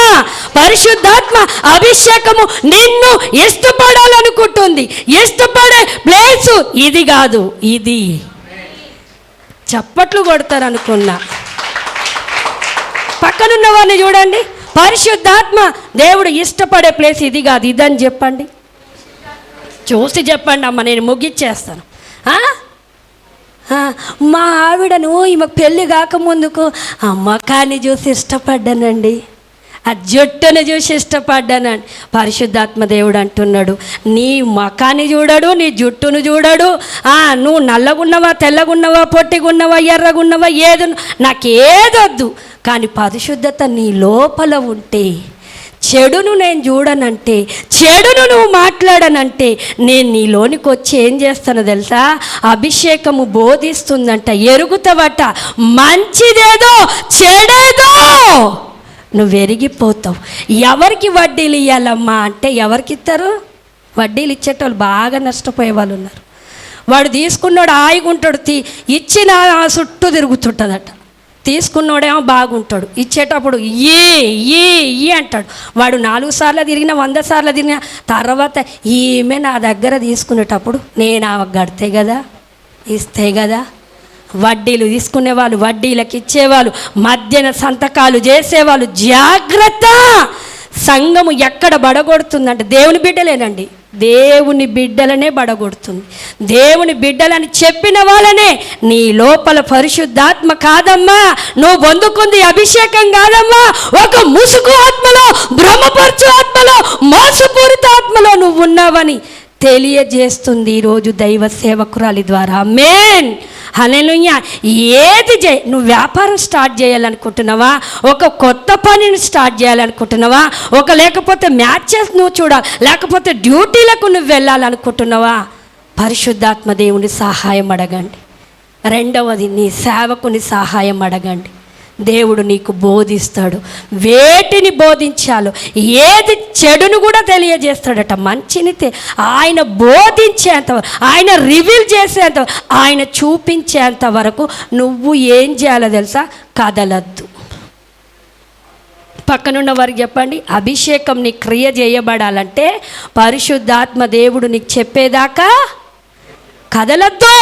పరిశుద్ధాత్మ అభిషేకము నిన్ను ఇష్టపడాలనుకుంటుంది. ఇష్టపడే ప్లేసు ఇది కాదు, ఇది. చప్పట్లు కొడతారు అనుకున్నా. పక్కనున్న వారిని చూడండి, పరిశుద్ధాత్మ దేవుడు ఇష్టపడే ప్లేస్ ఇది కాదు, ఇదని చెప్పండి. చూసి చెప్పండి అమ్మ, నేను ముగిచ్చేస్తాను. మా ఆవిడను ఈమె పెళ్ళి కాకముందుకు అమ్మ కానీ చూసి ఇష్టపడ్డానండి, ఆ జుట్టును చూసి ఇష్టపడ్డానండి. పరిశుద్ధాత్మ దేవుడు అంటున్నాడు, నీ మకాన్ని చూడడు, నీ జుట్టును చూడడు, నువ్వు నల్లగున్నవా, తెల్లగున్నవా, పొట్టిగున్నవా, ఎర్రగున్నవా, ఏది నాకేదొద్దు. కానీ పరిశుద్ధత నీ లోపల ఉంటే, చెడును నేను చూడనంటే, చెడును నువ్వు మాట్లాడనంటే, నేను నీలోనికి వచ్చి ఏం చేస్తానో తెలుసా? అభిషేకము బోధిస్తుందంట, ఎరుగుతావట. మంచిదేదో చెడేదో నువ్వు ఎరిగిపోతావు. ఎవరికి వడ్డీలు ఇవ్వాలమ్మా అంటే ఎవరికి ఇస్తారు? వడ్డీలు ఇచ్చేటోళ్ళు బాగా నష్టపోయే వాళ్ళు ఉన్నారు. వాడు తీసుకున్నాడు ఆయిగుంటాడు, ఇచ్చిన చుట్టూ తిరుగుతుంటుందట. తీసుకున్నోడేమో బాగుంటాడు, ఇచ్చేటప్పుడు ఈ అంటాడు. వాడు 4 సార్లు తిరిగినా 100 సార్లు తిరిగినా తర్వాత ఈమె నా దగ్గర తీసుకునేటప్పుడు నేను గడితే కదా, ఇస్తే కదా. వడ్డీలు తీసుకునేవాళ్ళు, వడ్డీలకు ఇచ్చేవాళ్ళు, మధ్యన సంతకాలు చేసేవాళ్ళు. జాగ్రత్త! సంఘము ఎక్కడ బడగొడుతుందంటే దేవుని బిడ్డలేనండి, దేవుని బిడ్డలనే బడగొడుతుంది. దేవుని బిడ్డలని చెప్పిన వాళ్ళనే. నీ లోపల పరిశుద్ధాత్మ కాదమ్మా, నువ్వు పొందుకుంది అభిషేకం కాదమ్మా, ఒక ముసుగు ఆత్మలో, భ్రమపరచు ఆత్మలో, మోసపూరిత ఆత్మలో నువ్వు ఉన్నావని తెలియజేస్తుంది ఈరోజు దైవ సేవకురాలి ద్వారా. ఆమేన్, హల్లెలూయా. ఏది నువ్వు వ్యాపారం స్టార్ట్ చేయాలనుకుంటున్నావా? ఒక కొత్త పనిని స్టార్ట్ చేయాలనుకుంటున్నావా? లేకపోతే మ్యాచెస్ నువ్వు చూడాలి, లేకపోతే డ్యూటీలకు నువ్వు వెళ్ళాలనుకుంటున్నావా? పరిశుద్ధాత్మ దేవుని సహాయం అడగండి. రెండవది, నీ సేవకుని సహాయం అడగండి. దేవుడు నీకు బోధిస్తాడు, వేటిని బోధించాలో, ఏది చెడును కూడా తెలియజేస్తాడట. మంచిని ఆయన బోధించేంత, ఆయన రివీల్ చేసేంత, ఆయన చూపించేంత వరకు నువ్వు ఏం చేయాలో తెలుసా? కదలద్దు. పక్కనున్న వారికి చెప్పండి, అభిషేకం నీ క్రియ చేయబడాలంటే పరిశుద్ధాత్మ దేవుడు నీకు చెప్పేదాకా కదలద్దు.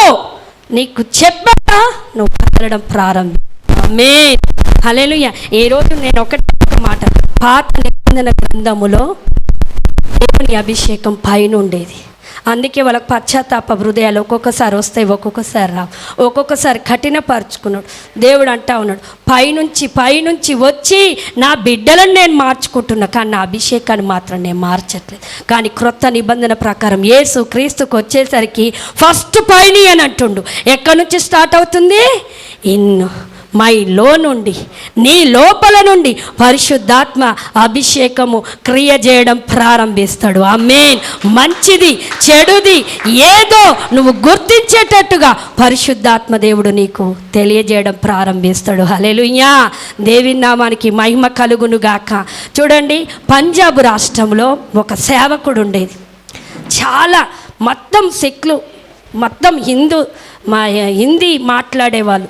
నీకు చెప్పాక నువ్వు కదలడం ప్రారంభం. ఆమేన్, హల్లెలూయా. ఈరోజు నేను ఒక మాట, పాత నిబంధన గ్రంథములో దేవుని అభిషేకం పైన ఉండేది. అందుకే వాళ్ళకి పశ్చాత్తాప హృదయాలు ఒక్కొక్కసారి వస్తాయి, ఒక్కొక్కసారి రావు. ఒక్కొక్కసారి కఠినపరుచుకున్నాడు. దేవుడు అంటా ఉన్నాడు, పైనుంచి వచ్చి నా బిడ్డలను నేను మార్చుకుంటున్నా, కానీ నా అభిషేకాన్ని మాత్రం నేను మార్చట్లేదు. కానీ క్రొత్త నిబంధన ప్రకారం యేసు క్రీస్తుకు వచ్చేసరికి ఫస్ట్ పైని అని అంటుండు. ఎక్కడి నుంచి స్టార్ట్ అవుతుంది? మైలో నుండి, నీ లోపల నుండి పరిశుద్ధాత్మ అభిషేకము క్రియ చేయడం ప్రారంభిస్తాడు. ఆమేన్. మంచిది చెడుది ఏదో నువ్వు గుర్తించేటట్టుగా పరిశుద్ధాత్మ దేవుడు నీకు తెలియజేయడం ప్రారంభిస్తాడు. హల్లెలూయా. దేవుని నామానికి మహిమ కలుగును గాక. చూడండి, పంజాబ్ రాష్ట్రంలో ఒక సేవకుడు ఉండేది. చాలా మొత్తం సిక్లు, మొత్తం హిందీ మాట్లాడేవాళ్ళు.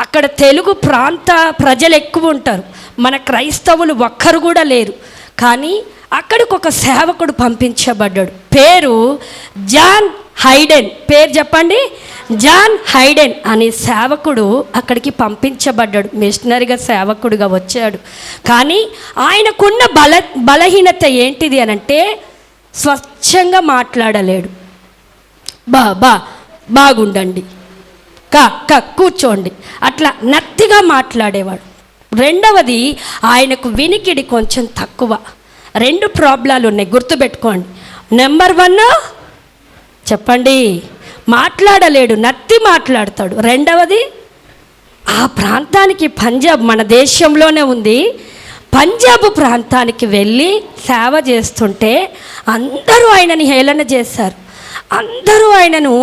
అక్కడ తెలుగు ప్రాంత ప్రజలు ఎక్కువ ఉంటారు, మన క్రైస్తవులు ఒక్కరు కూడా లేరు. కానీ అక్కడికి ఒక సేవకుడు పంపించబడ్డాడు. పేరు జాన్ హైడెన్. పేరు చెప్పండి, జాన్ హైడెన్ అనే సేవకుడు అక్కడికి పంపించబడ్డాడు. మిషనరీగా సేవకుడుగా వచ్చాడు. కానీ ఆయనకున్న బలహీనత ఏంటిది అనంటే స్వచ్ఛంగా మాట్లాడలేడు. బాగుండండి, కూర్చోండి, అట్లా నత్తిగా మాట్లాడేవాడు. రెండవది, ఆయనకు వినికిడి కొంచెం తక్కువ. 2 ప్రాబ్లాలు ఉన్నాయి, గుర్తుపెట్టుకోండి. నెంబర్ 1 చెప్పండి, మాట్లాడలేడు, నత్తి మాట్లాడతాడు. రెండవది, ఆ ప్రాంతానికి పంజాబ్ మన దేశంలోనే ఉంది, పంజాబ్ ప్రాంతానికి వెళ్ళి సేవ చేస్తుంటే అందరూ ఆయనని హేళన చేశారు, అందరూ ఆయనను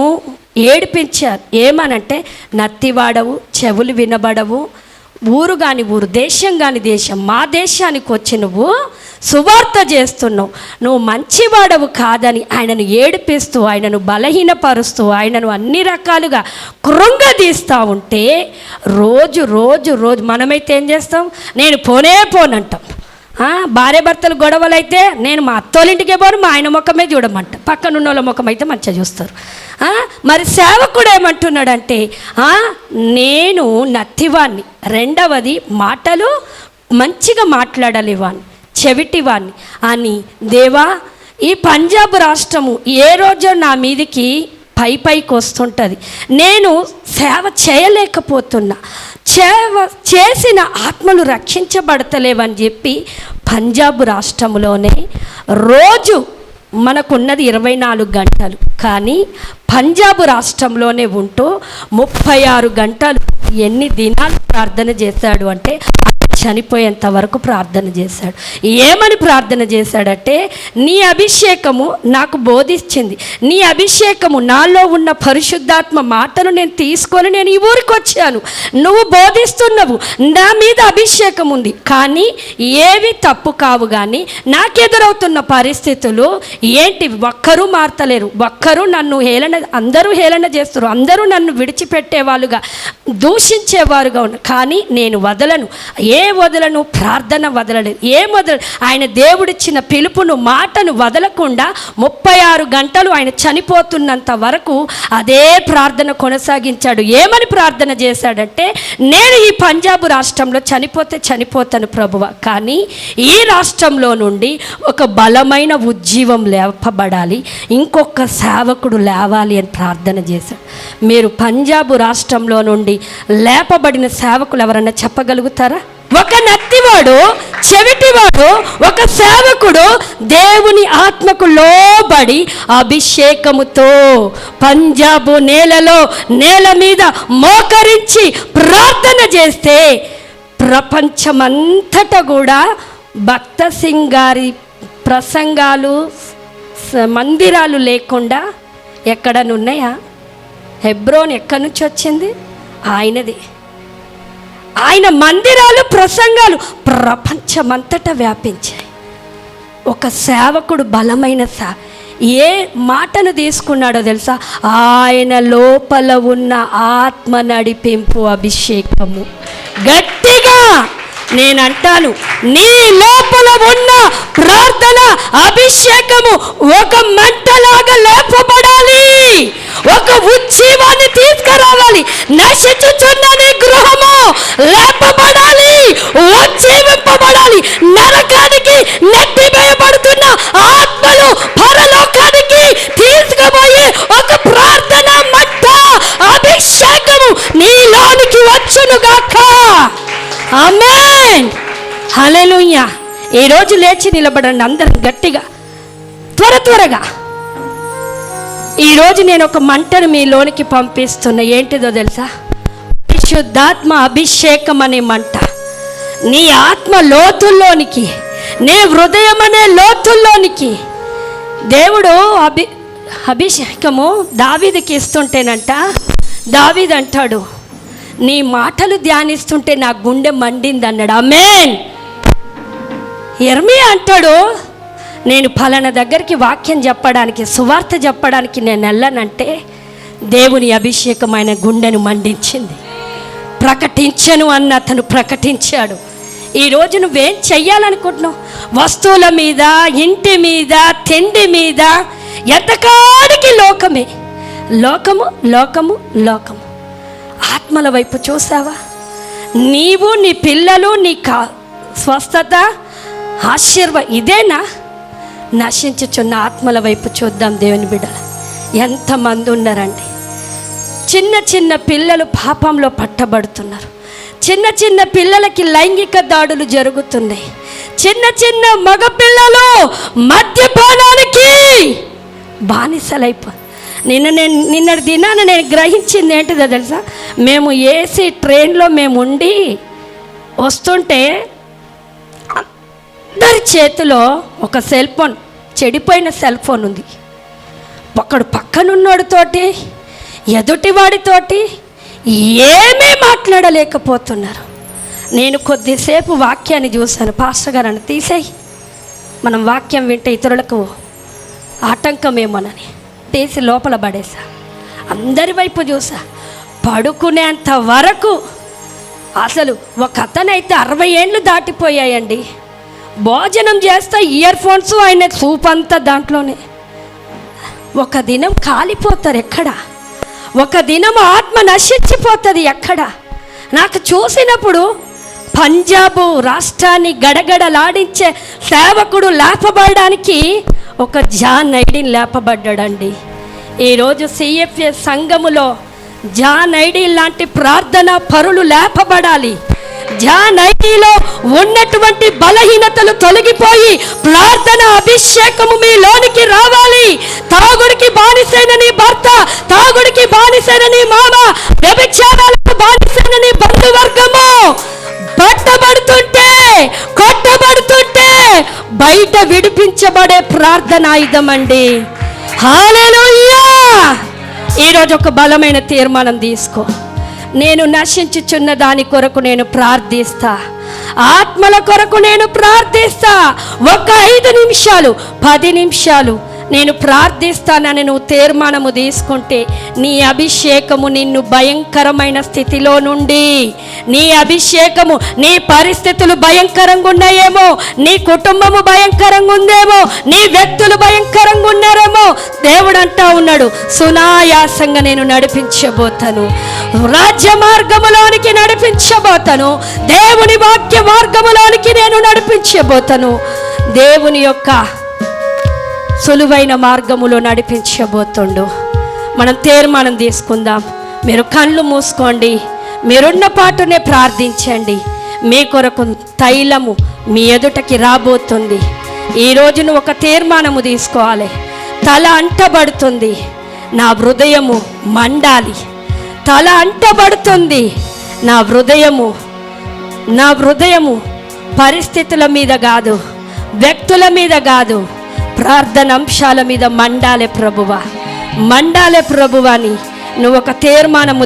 ఏడిపించారు. ఏమనంటే, నత్తివాడవు, చెవులు వినబడవు, ఊరు కాని ఊరు, దేశం కాని దేశం, మా దేశానికి వచ్చి నువ్వు సువార్త చేస్తున్నావు, నువ్వు మంచివాడవు కాదని ఆయనను ఏడిపిస్తూ, ఆయనను బలహీనపరుస్తూ, ఆయనను అన్ని రకాలుగా కృంగదీస్తూ ఉంటే రోజు రోజు రోజు మనమైతే ఏం చేస్తాం? నేను పోనంటాం. భార్య భర్తలు గొడవలు అయితే నేను మా అత్తోళ్ళింటికే పోను, మా ఆయన ముఖమే చూడమంట, పక్కనున్న వాళ్ళ ముఖం అయితే మంచిగా చూస్తారు. మరి సేవకుడు ఏమంటున్నాడంటే, నేను నత్తివాణ్ణి, రెండవది మాటలు మంచిగా మాట్లాడలేవాణ్ణి, చెవిటివాణ్ణి అని. దేవా, ఈ పంజాబ్ రాష్ట్రము ఏ రోజో నా మీదికి పైకి వస్తుంటుంది, నేను సేవ చేయలేకపోతున్నా, చేసిన ఆత్మలు రక్షించబడతలేవని చెప్పి పంజాబ్ రాష్ట్రంలోనే రోజు మనకున్నది 24 గంటలు, కానీ పంజాబ్ రాష్ట్రంలోనే ఉంటూ 36 గంటలు ఎన్ని దినాలు ప్రార్థన చేశాడు అంటే, చనిపోయేంత వరకు ప్రార్థన చేశాడు. ఏమని ప్రార్థన చేశాడంటే, నీ అభిషేకము నాకు బోధించింది, నీ అభిషేకము నాలో ఉన్న పరిశుద్ధాత్మ మాటను నేను తీసుకొని నేను ఈ ఊరికి వచ్చాను, నువ్వు బోధిస్తున్నావు, నా మీద అభిషేకం ఉంది, కానీ ఏవి తప్పు కావు. కానీ నాకెదురవుతున్న పరిస్థితులు ఏంటి? ఒక్కరూ మారతలేరు, ఒక్కరూ నన్ను అందరూ హేళన చేస్తారు, అందరూ నన్ను విడిచిపెట్టేవాళ్ళుగా, దూషించేవారుగా ఉన్నారు, కానీ నేను వదలను, వదలను, ప్రార్థన వదలలేదు. ఆయన దేవుడిచ్చిన పిలుపును, మాటను వదలకుండా 36 గంటలు ఆయన చనిపోతున్నంత వరకు అదే ప్రార్థన కొనసాగించాడు. ఏమని ప్రార్థన చేశాడంటే, నేను ఈ పంజాబ్ రాష్ట్రంలో చనిపోతాను ప్రభువా, కానీ ఈ రాష్ట్రంలో నుండి ఒక బలమైన ఉజ్జీవం లేపబడాలి, ఇంకొక సేవకుడు లేవాలి అని ప్రార్థన చేశాడు. మీరు పంజాబ్ రాష్ట్రంలో నుండి లేపబడిన సేవకులు ఎవరన్నా చెప్పగలుగుతారా? ఒక నత్తివాడు, చెవిటివాడు, ఒక సేవకుడు దేవుని ఆత్మకు లోబడి అభిషేకముతో పంజాబ్ నేల మీద మోకరించి ప్రార్థన చేస్తే ప్రపంచమంతటా కూడా భక్త సింగ్ గారి ప్రసంగాలు, మందిరాలు లేకుండా ఎక్కడనున్నాయా? హెబ్రోన్ ఎక్కడి నుంచి వచ్చింది? ఆయనది. ఆయన మందిరాలు, ప్రసంగాలు ప్రపంచమంతటా వ్యాపించాయి. ఒక సేవకుడు బలమైన ఏ మాటను తీసుకున్నాడో తెలుసా? ఆయన లోపల ఉన్న ఆత్మ నడిపింపు అభిషేకము. గట్టిగా నేనంటాను, నీ లోపల ఉన్న ప్రార్థన అభిషేకము ఒక మంటలాగా లేపబడాలి, ఒక ఉజ్జీవాన్ని తీసుకురావాలి. నశించుచున్న నీ గృహము లేపబడాలి, ఉజ్జీవింపబడాలి. నరకానికి నెట్టివేయబడుతున్న ఆత్మలు పరలోకానికి తీసుకుపోయి ఒక ప్రార్థన మంట అభిషేకము నీలోనికి వచ్చునుగాక. ఆమేన్, హల్లెలూయా. ఈరోజు లేచి నిలబడండి అందరం గట్టిగా, త్వరగా. ఈరోజు నేను ఒక మంటను మీలోనికి పంపిస్తున్నా. ఏంటిదో తెలుసా? పరిశుద్ధాత్మ అభిషేకం అనే మంట నీ ఆత్మ లోతుల్లోనికి, నీ హృదయం అనే లోతుల్లోనికి దేవుడు అభిషేకము దావీదుకి ఇస్తుంటేనంట, దావీదు అంటాడు, నీ మాటలు ధ్యానిస్తుంటే నా గుండె మండింది అన్నాడు. ఆమేన్. యెర్మీయా అంటాడు, నేను ఫలానా దగ్గరికి వాక్యం చెప్పడానికి, సువార్త చెప్పడానికి నేను వెళ్ళానంటే దేవుని అభిషేకం ఆయన గుండెను మండించింది. ప్రకటించను అన్న అతను ప్రకటించాడు. ఈరోజు నువ్వేం చెయ్యాలనుకుంటున్నావు? వస్తువుల మీద, ఇంటి మీద, తిండి మీద, ఎంతకాడికి లోకమే, లోకము. ఆత్మల వైపు చూసావా? నీవు, నీ పిల్లలు, నీ స్వస్థత, ఇదేనా? నశించుచున్న ఆత్మల వైపు చూద్దాం దేవుని బిడ్డలు. ఎంతమంది ఉన్నారండి? చిన్న పిల్లలు పాపంలో పట్టబడుతున్నారు, చిన్న పిల్లలకి లైంగిక దాడులు జరుగుతున్నాయి, చిన్న మగపిల్లలు మద్యపానానికి బానిసలైపో. నిన్నటి దినాన నేను గ్రహించింది ఏంటిదో తెలుసా? మేము ఏసీ ట్రైన్లో మేము ఉండి వస్తుంటే అందరి చేతిలో ఒక సెల్ ఫోన్, చెడిపోయిన సెల్ ఫోన్ ఉంది. ఒకడు పక్కనున్నోడితోటి ఎదుటివాడితోటి ఏమీ మాట్లాడలేకపోతున్నారు. నేను కొద్దిసేపు వాక్యాన్ని చూశాను. పాస్టర్ గారు అని తీసేయి, మనం వాక్యం వింటే ఇతరులకు ఆటంకమేమోనని తీసి లోపల పడేసా. అందరి వైపు చూసా. పడుకునేంత వరకు అసలు ఒక అతనైతే 60 ఏండ్లు దాటిపోయాయండి. భోజనం చేస్తే ఇయర్ ఫోన్స్, ఆయన సూపంతా దాంట్లోనే. ఒక దినం కాలిపోతారు ఎక్కడ, ఒక దినం ఆత్మ నశించిపోతుంది ఎక్కడ. నాకు చూసినప్పుడు పంజాబు రాష్ట్రాన్ని గడగడలాడించే సేవకుడు లేపబడడానికి ఒక జాన్ ఐడీన్ లేపబడ్డాడండి. ఈరోజు సిఎఫ్ఏ సంఘములో జాన్ ఐడీ లాంటి ప్రార్థన పరులు లేపబడాలి. జాన్ ఐడీలో ఉన్నటువంటి బలహీనతలు తొలగిపోయి ప్రార్థన అభిషేకము మీలోనికి రావాలి. తాగుడికి బానిసైన నీ భర్త, తాగుడికి బానిసైన నీ మామ, వ్యభిచారాలకు బానిసైన నీ బంధువర్గము పట్టబడుతుంటే, కొట్టబడుతుంటే బయట విడిపించబడే ప్రార్థన ఆయుధమండి. హల్లెలూయా! ఈరోజు ఒక బలమైన తీర్మానం తీసుకో. నేను నశించుచున్న దాని కొరకు నేను ప్రార్థిస్తా, ఆత్మల కొరకు నేను ప్రార్థిస్తా. ఒక 5 నిమిషాలు 10 నిమిషాలు నేను ప్రార్థిస్తానని నువ్వు తీర్మానము తీసుకుంటే నీ అభిషేకము నిన్ను భయంకరమైన స్థితిలో నుండి, నీ అభిషేకము, నీ పరిస్థితులు భయంకరంగా ఉన్నాయేమో, నీ కుటుంబము భయంకరంగా ఉందేమో, నీ వ్యక్తులు భయంకరంగా ఉన్నారేమో, దేవుడు అంటా ఉన్నాడు, సునాయాసంగా నేను నడిపించబోతాను, రాజ్య మార్గములోనికి నడిపించబోతాను, దేవుని వాక్య మార్గములోనికి నేను నడిపించబోతాను. దేవుని యొక్క సులువైన మార్గములో నడిపించబోతుండు. మనం తీర్మానం తీసుకుందాం. మీరు కళ్ళు మూసుకోండి, మీరున్న పాటునే ప్రార్థించండి. మీ కొరకు తైలము మీ ఎదుటకి రాబోతుంది. ఈరోజు నువ్వు ఒక తీర్మానము తీసుకోవాలి. తల అంటబడుతుంది, నా హృదయము మండాలి. తల అంటబడుతుంది, నా హృదయము పరిస్థితుల మీద కాదు, వ్యక్తుల మీద కాదు, ప్రార్థన అంశాల మీద మండాలే ప్రభువా, మండాలే ప్రభువాని నువ్వు ఒక తీర్మానము